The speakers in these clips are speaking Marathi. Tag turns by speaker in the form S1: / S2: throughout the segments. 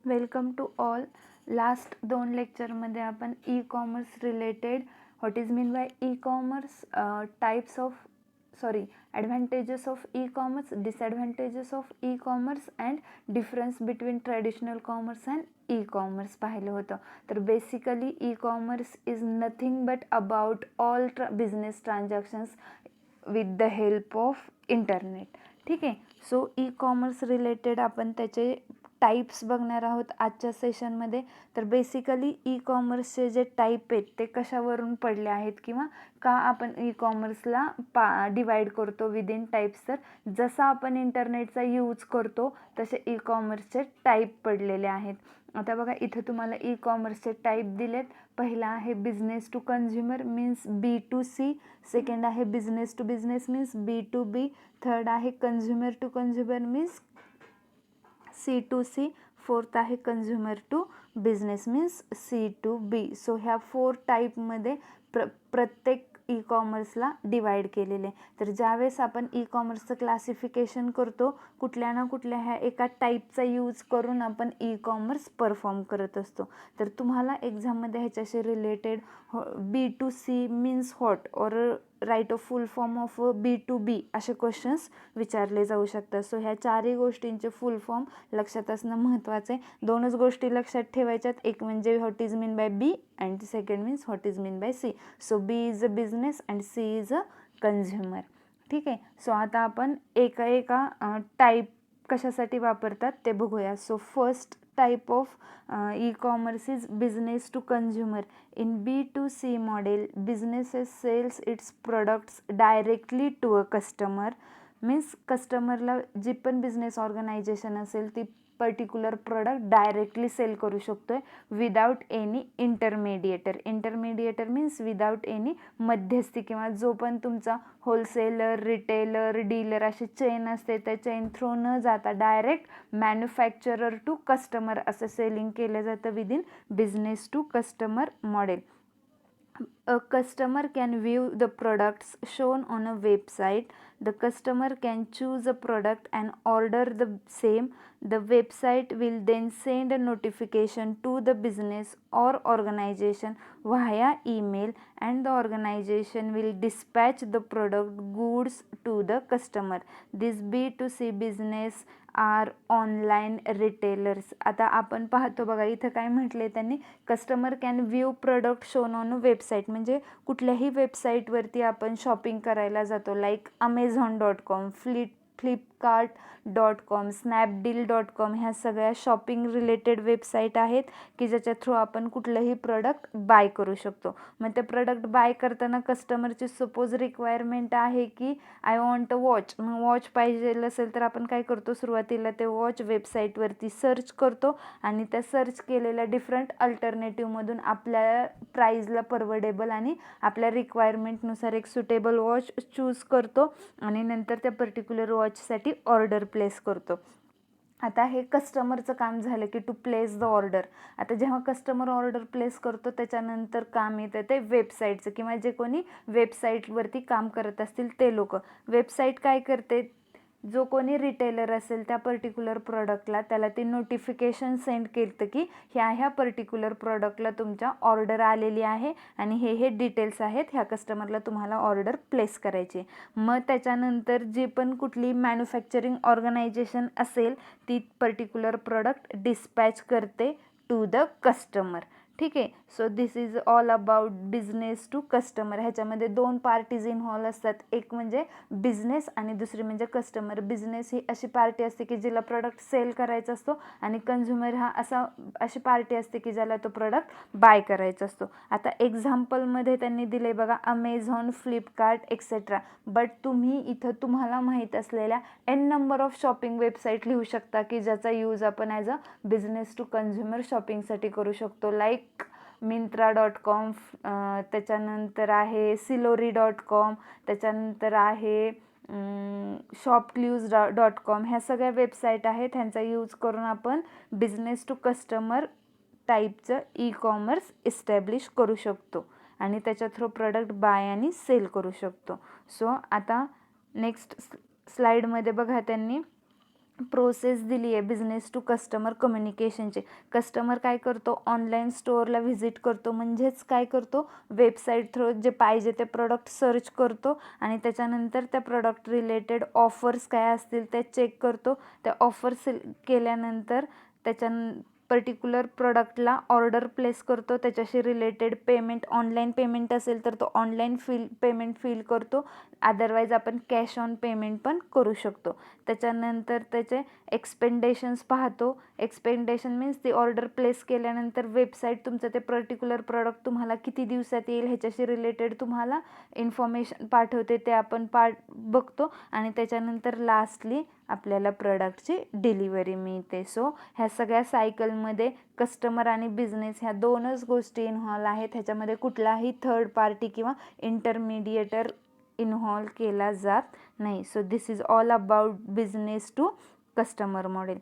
S1: Welcome to all. लास्ट 2 लेक्चरमध्ये आपण e commerce related what is mean bye e commerce, types of advantages of e commerce, disadvantages of e commerce and difference between traditional commerce and e commerce पाहिलं होतं. तर basically E commerce is nothing but about all business transactions with the help of internet. ठीक आहे. सो ई कॉमर्स रिलेटेड आपण त्याचे टाईप्स बघणार आहोत आजच्या सेशनमध्ये. तर बेसिकली ई कॉमर्सचे जे टाईप आहेत ते कशावरून पडले आहेत किंवा का आपण ई कॉमर्सला डिवाईड करतो विदिन टाईप्स. तर जसा आपण इंटरनेटचा यूज करतो तसे ई कॉमर्सचे टाईप पडलेले आहेत. आता बघा इथं तुम्हाला ई कॉमर्सचे टाईप दिलेत. पहिला आहे business to consumer means B2C, second आहे business to business means B2B, third आहे consumer to consumer means C2C, fourth आहे consumer to business means C2B. So ह्या 4 टाईपमध्ये प्रत्येक ई कॉमर्सला डिवाईड केलेले. तर ज्यावेळेस आपण ई कॉमर्सचं क्लासिफिकेशन करतो कुठल्या ना कुठल्या ह्या एका टाईपचा यूज करून आपण ई कॉमर्स परफॉर्म करत असतो. तर तुम्हाला एक्झाममध्ये ह्याच्याशी रिलेटेड B2C मीन्स व्हॉट और right a full form of B2B असे क्वेश्चन्स विचारले जाऊ शकतात. सो ह्या चारही गोष्टींचे फुल फॉर्म लक्षात असणं महत्त्वाचं आहे. 2च गोष्टी लक्षात ठेवायच्यात. एक म्हणजे what is mean by B and second means what is mean by C. So B is a business and C is a consumer. ठीक आहे. सो आता आपण एका टाईप कशासाठी वापरतात ते बघूया. So first type of e-commerce is business to consumer. In B2C model, businesses sells its products directly to a customer. Means कस्टमरला जी पण बिझनेस ऑर्गनायझेशन असेल ती पर्टिक्युलर प्रोडक्ट डायरेक्टली सेल करू शकतोय without any intermediator means without any मध्यस्थी किंवा जो पण तुमचा होलसेलर, रिटेलर, डीलर अशी चेन असते त्या चेन थ्रू न जाता डायरेक्ट मॅन्युफॅक्चरर टू कस्टमर असं सेलिंग केलं जातं within business to customer model. A customer can view the products shown on a website. The customer can choose a product and order the same. The website will then send a notification to the business or organization via email, and the organization will dispatch the product goods to the customer. This B2C business are online retailers. आता आपण पाहतो बघा इथं काय म्हटले त्यांनी, customer can view product shown on website. म्हणजे कुठल्याही वेबसाईटवरती आपण शॉपिंग करायला जातो लाईक Amazon.com, Flipkart.com, Snapdeal.com ह्या सगळ्या शॉपिंग रिलेटेड वेबसाईट आहेत की ज्याच्या थ्रू आपण कुठलंही प्रोडक्ट बाय करू शकतो. मग ते प्रोडक्ट बाय करताना कस्टमरची सपोज रिक्वायरमेंट आहे की आय वॉन्ट अ वॉच. मग वॉच पाहिजे असेल तर आपण काय करतो, सुरुवातीला ते वॉच वेबसाईटवरती सर्च करतो आणि त्या सर्च केलेल्या डिफरंट अल्टरनेटिव्हमधून आपल्या प्राईजला परवडेबल आणि आपल्या रिक्वायरमेंटनुसार एक सुटेबल वॉच चूज करतो आणि नंतर त्या पर्टिक्युलर वॉचसाठी ऑर्डर प्लेस करतो. आता हे कस्टमरचं काम झालं की टू प्लेस द ऑर्डर. आता जेव्हा कस्टमर ऑर्डर प्लेस करतो त्याच्यानंतर काम येतं ते वेबसाईटचं किंवा जे कोणी वेबसाईटवरती काम करत असतील ते लोक. वेबसाईट काय करते, जो कोणी रिटेलर असेल त्या पर्टिक्युलर प्रॉडक्टला त्याला ते नोटिफिकेशन सेंड केलं की ह्या पर्टिक्युलर प्रॉडक्टला तुमच्या ऑर्डर आलेली आहे आणि हे डिटेल्स आहेत, ह्या कस्टमरला तुम्हाला ऑर्डर प्लेस करायची. मग त्याच्यानंतर जी पण कुठली मॅन्युफॅक्चरिंग ऑर्गनायझेशन असेल ती पर्टिक्युलर प्रॉडक्ट डिस्पॅच करते टू द कस्टमर. ठीक आहे. So this is all about business to customer. ह्याच्यामध्ये 2 पार्टीज इन्व्हॉल्व असतात, एक म्हणजे बिझनेस आणि दुसरी म्हणजे कस्टमर. बिझनेस ही अशी पार्टी असते की जिला प्रोडक्ट सेल करायचा असतो आणि कंझ्युमर हा अशी पार्टी असते की ज्याला तो प्रोडक्ट बाय करायचा असतो. आता एक्झाम्पलमध्ये त्यांनी दिले बघा Amazon, फ्लिपकार्ट एक्सेट्रा. बट तुम्ही इथं तुम्हाला माहीत असलेल्या n number of shopping website लिहू शकता की ज्याचा यूज आपण as a business to consumer शॉपिंगसाठी करू शकतो. लाईक Myntra.com, त्याच्यानंतर आहे Silori.com, त्याच्यानंतर आहे shopclues.com. ह्या सगळ्या वेबसाईट आहेत. ह्यांचा यूज करून आपण बिझनेस टू कस्टमर टाईपचं ई कॉमर्स इस्टॅब्लिश करू शकतो आणि त्याच्या थ्रू प्रोडक्ट बाय आणि सेल करू शकतो. सो आता नेक्स्ट स्लाईडमध्ये बघा त्यांनी प्रोसेस दिली आहे बिझनेस टू कस्टमर कम्युनिकेशनची. कस्टमर काय करतो, ऑनलाईन स्टोअरला व्हिजिट करतो, म्हणजेच काय करतो, वेबसाईट थ्रू जे पाहिजे ते प्रोडक्ट सर्च करतो आणि त्याच्यानंतर त्या प्रोडक्ट रिलेटेड ऑफर्स काय असतील ते चेक करतो. त्या ऑफर्स केल्यानंतर त्याच्या पर्टिक्युलर प्रोडक्टला ऑर्डर प्लेस करतो, त्याच्याशी रिलेटेड पेमेंट, ऑनलाईन पेमेंट असेल तर तो ऑनलाईन पेमेंट फिल करतो, अदरवाईज आपण कॅश ऑन पेमेंट पण करू शकतो. त्याच्यानंतर त्याचे एक्सपेंडेशन्स पाहतो. एक्सपेंडेशन मीन्स ती ऑर्डर प्लेस केल्यानंतर वेबसाईट तुमचं ते पर्टिक्युलर प्रोडक्ट तुम्हाला किती दिवसात येईल ह्याच्याशी रिलेटेड तुम्हाला इन्फॉर्मेशन पाठवते, ते आपण बघतो आणि त्याच्यानंतर लास्टली आपल्याला प्रोडक्टची डिलिव्हरी मिळते. सो ह्या सगळ्या सायकलमध्ये कस्टमर आणि बिझनेस ह्या दोनच गोष्टी इन्व्हॉल्व आहेत. ह्याच्यामध्ये कुठलाही थर्ड पार्टी किंवा इंटरमिडिएटर इन्व्हॉल्व केला जात नाही. So this is all about business to customer model.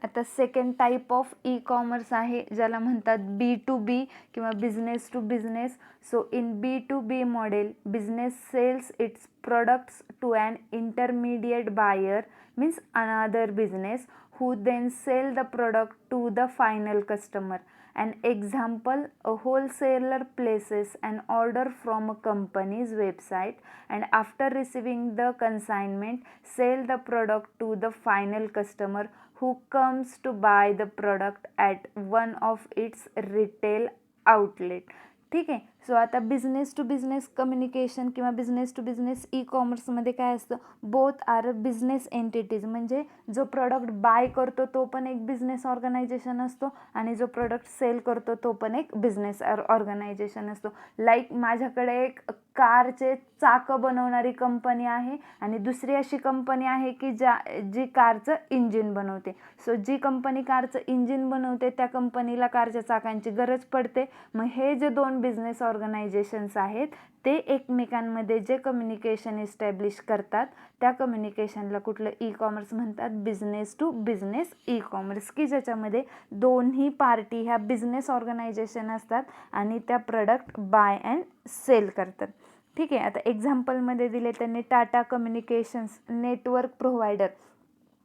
S1: आता second type of e commerce आहे ज्याला म्हणतात B2B किंवा business to business. So in B2B model, business sells its products to an intermediate buyer, means another business, who then sell the product to the final customer. An example, a wholesaler places an order from a company's website and after receiving the consignment sell the product to the final customer who comes to buy the product at one of its retail outlet. ठीक आहे. सो आता बिझनेस टू बिझनेस कम्युनिकेशन किंवा बिझनेस टू बिझनेस ई कॉमर्समध्ये काय असतं, बोथ आर बिझनेस एंटिटीज, म्हणजे जो प्रोडक्ट बाय करतो तो पण एक बिझनेस ऑर्गनायझेशन असतो आणि जो प्रोडक्ट सेल करतो तो पण एक बिझनेस ऑर्गनायझेशन असतो. लाईक माझ्याकडे एक कारचे चाकं बनवणारी कंपनी आहे आणि दुसरी अशी कंपनी आहे की जी कारचं इंजिन बनवते. सो जी कंपनी कारचं इंजिन बनवते त्या कंपनीला कारच्या चाकांची गरज पडते. मग हे जे दोन बिझनेस ऑर्गनायझेशन्स आहेत ते एकमेकांमध्ये जे कम्युनिकेशन इस्टॅब्लिश करतात त्या कम्युनिकेशनला कुठलं ई कॉमर्स म्हणतात, business to business e commerce, की ज्याच्यामध्ये दोन्ही पार्टी ह्या बिझनेस ऑर्गनायझेशन असतात आणि त्या प्रोडक्ट बाय अँड सेल करतात. ठीक आहे. आता एक्झाम्पलमध्ये दिले त्यांनी टाटा कम्युनिकेशन्स नेटवर्क प्रोव्हायडर.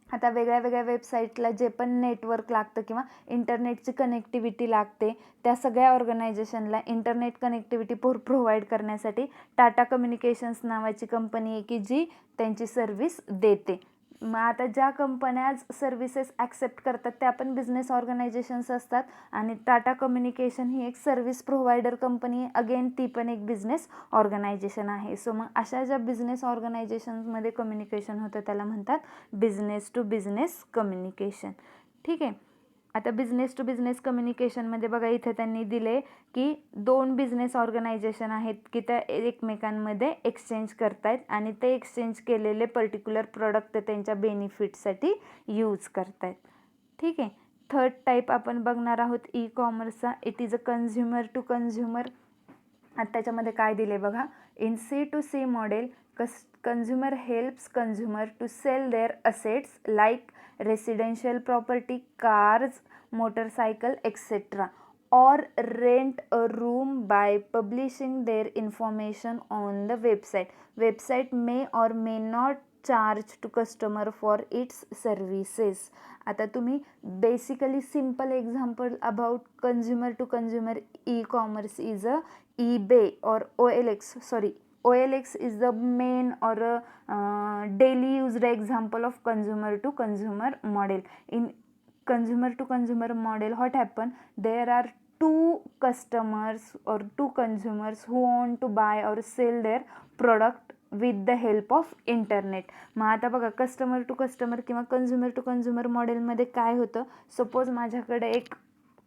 S1: आता वेगळ्या वेगळ्या वेबसाईटला जे पण नेटवर्क लागतं किंवा इंटरनेटची कनेक्टिव्हिटी लागते त्या सगळ्या ऑर्गनायझेशनला इंटरनेट कनेक्टिव्हिटी प्रोव्हाइड करण्यासाठी टाटा कम्युनिकेशन्स नावाची कंपनी आहे की जी त्यांची सर्व्हिस देते. मग आता ज्या कंपन्या सर्व्हिसेस ॲक्सेप्ट करतात त्या पण बिझनेस ऑर्गनायझेशन्स असतात आणि टाटा कम्युनिकेशन ही एक सर्व्हिस प्रोव्हायडर कंपनी आहे, अगेन ती पण एक बिझनेस ऑर्गनायझेशन आहे. सो मग अशा ज्या बिझनेस ऑर्गनायझेशन्समध्ये कम्युनिकेशन होतं त्याला म्हणतात बिझनेस टू बिझनेस कम्युनिकेशन. ठीक आहे. आता बिझनेस टू बिझनेस कम्युनिकेशनमध्ये बघा इथे त्यांनी दिले की दोन बिझनेस ऑर्गनायझेशन आहेत की त्या एकमेकांमध्ये एक्सचेंज करतायत आणि ते एक्सचेंज केलेले पर्टिक्युलर प्रोडक्ट त्यांच्या बेनिफिटसाठी यूज करतायत. ठीक आहे. थर्ड टाईप आपण बघणार आहोत ई कॉमर्सचा. It is a consumer to consumer. आता त्याच्यामध्ये काय दिले बघा, in C2C model consumer helps consumer to sell their assets like residential property, cars, motorcycle, etc. or rent a room by publishing their information on the website. Website may or may not charge to customer for its services. आता तुम्ही basically simple example about consumer to consumer e commerce is a eBay or OLX is the main or daily used example of consumer to consumer model. In consumer to consumer model, what happen, there are two customers or two consumers who want to buy or sell their product with the help of internet. मग आता बघा कस्टमर टू कस्टमर किंवा कन्झ्युमर टू कन्झ्युमर मॉडेलमध्ये काय होतं, सपोज माझ्याकडे एक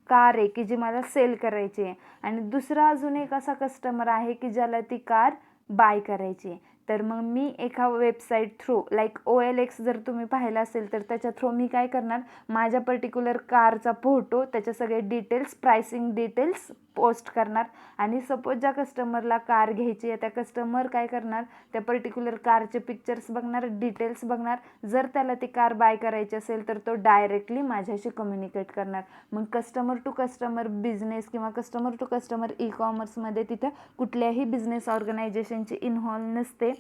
S1: कार आहे की जी मला सेल करायची आहे आणि दुसरा अजून एक असा कस्टमर आहे की ज्याला ती कार बाय करायची आहे. तर मग मी एका वेबसाईट थ्रू लाईक OLX जर तुम्ही पाहिलं असेल तर त्याच्या थ्रू मी काय करणार, माझ्या पर्टिक्युलर कारचा फोटो, त्याचे सगळे डिटेल्स, प्राइसिंग डिटेल्स पोस्ट करणार आणि सपोज ज्या कस्टमरला कार घ्यायची आहे त्या कस्टमर काय करणार, त्या पर्टिक्युलर कारचे पिक्चर्स बघणार, डिटेल्स बघणार. जर त्याला ती कार बाय करायची असेल तर तो डायरेक्टली माझ्याशी कम्युनिकेट करणार. मग कस्टमर टू कस्टमर बिझनेस किंवा कस्टमर टू कस्टमर ई कॉमर्समध्ये तिथं कुठल्याही बिझनेस ऑर्गनायझेशनची इन्व्हॉल्व नसते.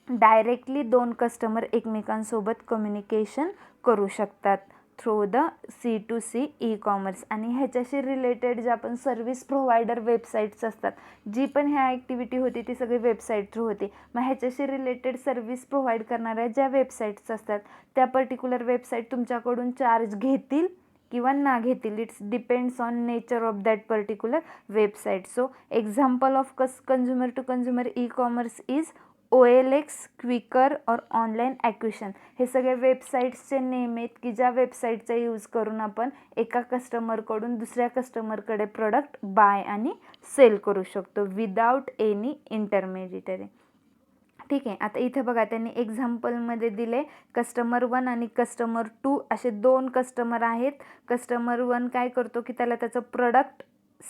S1: डायरेक्टली दोन कस्टमर एकमेकांसोबत कम्युनिकेशन करू शकतात through the C2C e commerce. आणि ह्याच्याशी रिलेटेड जे आपण सर्व्हिस प्रोव्हायडर वेबसाईट्स असतात, जी पण ह्या ॲक्टिव्हिटी होती ती सगळी वेबसाईट थ्रू होती. मग ह्याच्याशी रिलेटेड सर्व्हिस प्रोव्हाइड करणाऱ्या ज्या वेबसाईट्स असतात त्या पर्टिक्युलर वेबसाईट तुमच्याकडून चार्ज घेतील किंवा ना घेतील. It's depends on nature of that particular website. So example of consumer to consumer e commerce is OLX, Quikr और ऑनलाईन ॲक्विशन. हे सगळे वेबसाईट्सचे नेम आहेत की ज्या वेबसाईटचा यूज करून आपण एका कस्टमरकडून दुसऱ्या कस्टमरकडे प्रोडक्ट बाय आणि सेल करू शकतो विदाउट एनी इंटरमेडिटरी. ठीक आहे. आता इथे बघा त्यांनी एक्झाम्पलमध्ये दिले कस्टमर 1 आणि कस्टमर 2 असे दोन कस्टमर आहेत. कस्टमर 1 काय करतो की त्याला त्याचं प्रोडक्ट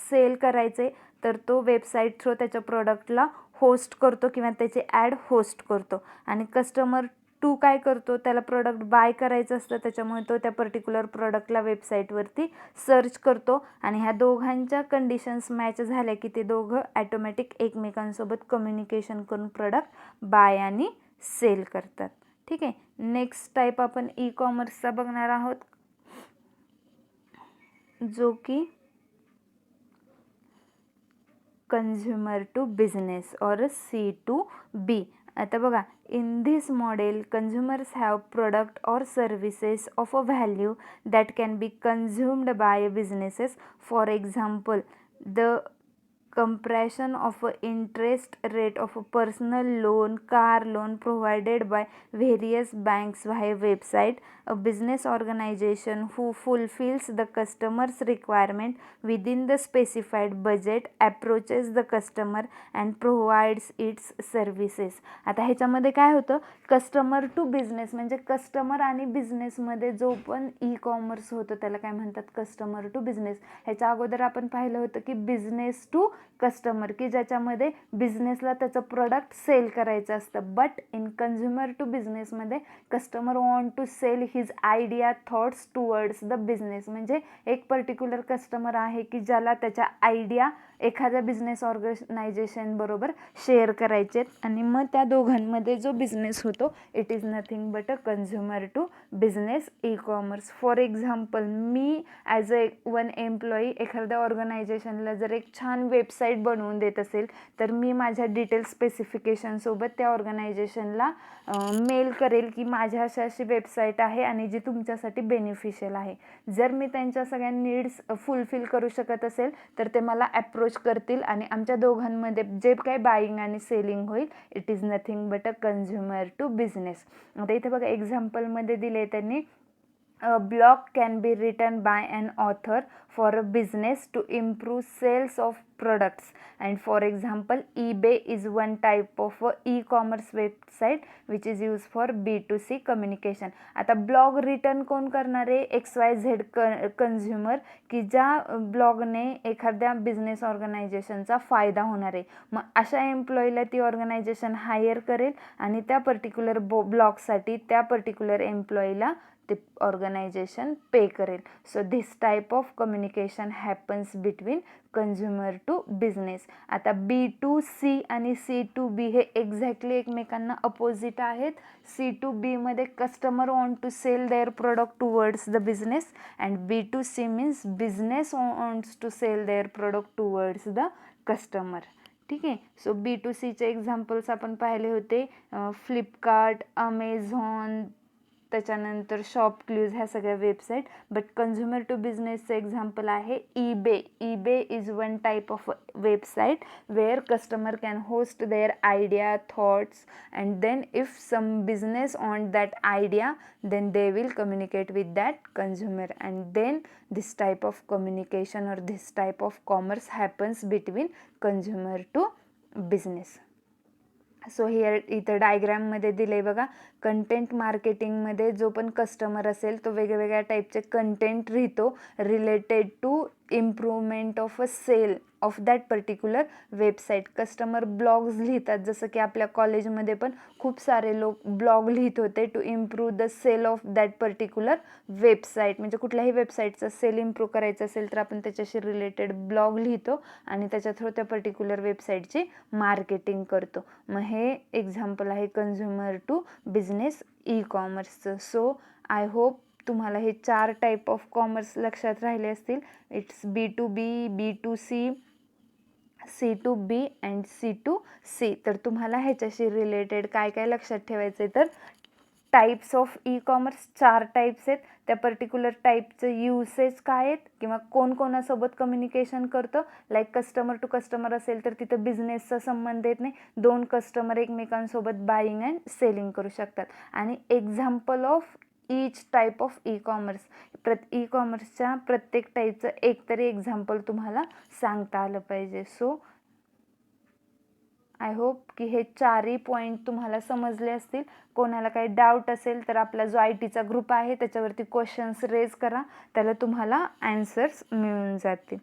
S1: सेल करायचे, तर तो वेबसाईट थ्रू त्याच्या प्रोडक्टला होस्ट करतो किंवा त्याचे ॲड होस्ट करतो. आणि कस्टमर 2 काय करतो, त्याला प्रोडक्ट बाय करायचं असतं, त्याच्यामुळे तो त्या पर्टिक्युलर प्रोडक्टला वेबसाईटवरती सर्च करतो. आणि ह्या दोघांच्या कंडिशन्स मॅच झाल्या की ते दोघं ॲटोमॅटिक एकमेकांसोबत कम्युनिकेशन करून प्रोडक्ट बाय आणि सेल करतात. ठीक आहे. नेक्स्ट टाईप आपण ई कॉमर्सचा बघणार आहोत, जो की कंझ्युमर टू बिझनेस और C2B. आता बघा, in this model consumers have product or services of a value that can be consumed by businesses. For example, the compression of a interest rate of a personal loan, car loan provided by various banks via website. A business organization who fulfills the customer's requirement within the specified budget approaches the customer and provides its services. आता ह्याच्यामध्ये काय होतं, कस्टमर टू बिझनेस म्हणजे कस्टमर आणि बिझनेसमध्ये जो पण ई कॉमर्स होतं त्याला काय म्हणतात, कस्टमर टू बिझनेस. ह्याच्या अगोदर आपण पाहिलं होतं की बिझनेस टू कस्टमर, की ज्याच्यामध्ये बिझनेसला त्याचं प्रोडक्ट सेल करायचं असतं. बट इन कंझ्युमर टू बिझनेसमध्ये customer want to sell his idea thoughts towards the business. म्हणजे एक पर्टिक्युलर कस्टमर आहे की ज्याला त्याच्या आयडिया एखाद्या बिझनेस ऑर्गनायझेशन बरोबर शेअर करायचे आणि मग त्या दोघांमध्ये जो बिझनेस होतो it is nothing but a consumer to business e commerce. For example, मी ॲज अ वन एम्प्लॉई एखाद्या ऑर्गनायझेशनला जर एक छान वेबसाईट बनवून देत असेल तर मी माझ्या डिटेल स्पेसिफिकेशनसोबत त्या ऑर्गनायझेशनला मेल करेल की माझ्या अशी वेबसाईट आहे आणि जी तुमच्यासाठी बेनिफिशियल आहे. जर मी त्यांच्या सगळ्या नीड्स फुलफिल करू शकत असेल तर ते मला अप्रोच करतील आणि आमच्या दोघांमध्ये जे काही बाईंग आणि सेलिंग होईल it is nothing but a consumer to business. आता इथे बघा एक्झाम्पलमध्ये दिले त्यांनी, a blog can be written by an author for a business to improve sales of products. And for example, eBay is one type of e-commerce website which is used for B2C communication. आता ब्लॉग रिटर्न कोण करणार आहे, XYZ कंझ्युमर, की ज्या ब्लॉगने एखाद्या बिझनेस ऑर्गनायझेशनचा फायदा होणार आहे. मग अशा एम्प्लॉईला ती ऑर्गनायझेशन हायर करेल आणि त्या पर्टिक्युलर ब्लॉगसाठी त्या पर्टिक्युलर एम्प्लॉईला ते ऑर्गनायझेशन पे करेल. So this type of communication happens between consumer to business. आता B2C आणि C2B हे एक्झॅक्टली एकमेकांना अपोजिट आहेत. C2B मध्ये customer want to sell their product towards the business and B2C means business wants to sell their product towards the customer. ठीक आहे. सो B2Cचे एक्झाम्पल्स आपण पाहिले होते, फ्लिपकार्ट, अमेझॉन, त्याच्यानंतर शॉपक्लूज, ह्या सगळ्या वेबसाईट. बट कंझ्युमर टू बिझनेसचं एक्झाम्पल आहे eBay. eBay is one type of website where customer can host their idea thoughts and then if some business on that idea then they will communicate with that consumer and then this type of communication or this type of commerce happens between consumer to business. So here इथं डायग्रॅममध्ये दिले बघा, कंटेंट मार्केटिंगमध्ये जो पण कस्टमर असेल तो वेगवेगळ्या टाईपचे कंटेंट लिहितो related to improvement of a sale of that particular website. Customer blogs लिहितात, जसं की आपल्या कॉलेजमध्ये पण खूप सारे लोक ब्लॉग लिहित होते to improve the sale of that particular website. म्हणजे कुठल्याही वेबसाईटचा सेल इम्प्रूव्ह करायचा असेल तर आपण त्याच्याशी रिलेटेड ब्लॉग लिहितो आणि त्याच्या थ्रू त्या पर्टिक्युलर वेबसाईटची मार्केटिंग करतो. मग हे एक्झाम्पल आहे कन्झ्युमर टू बिझनेस ई कॉमर्सचं. सो आय होप तुम्हाला हे 4 टाईप ऑफ कॉमर्स लक्षात राहिले असतील. It's B2B, B2C, C2B and C2C. तर तुम्हाला ह्याच्याशी रिलेटेड काय काय लक्षात ठेवायचं आहे, तर types of e commerce 4 types आहेत. त्या पर्टिक्युलर टाईपचं युसेज काय आहेत किंवा कोण कोणासोबत कम्युनिकेशन करतं. लाईक कस्टमर टू कस्टमर असेल तर तिथं बिझनेसचा संबंध येत नाही. 2 कस्टमर एकमेकांसोबत बाईंग अँड सेलिंग करू शकतात. आणि example of each type of e commerce. E कॉमर्सच्या प्रत्येक टाईपचं एकतरी एक्झाम्पल तुम्हाला सांगता आलं पाहिजे. सो आय होप की हे 4ही पॉईंट तुम्हाला समजले असतील. कोणाला काही डाऊट असेल तर आपला जो IT चा ग्रुप आहे त्याच्यावरती क्वेश्चन्स रेज करा, त्याला तुम्हाला ॲन्सर्स मिळून जातील.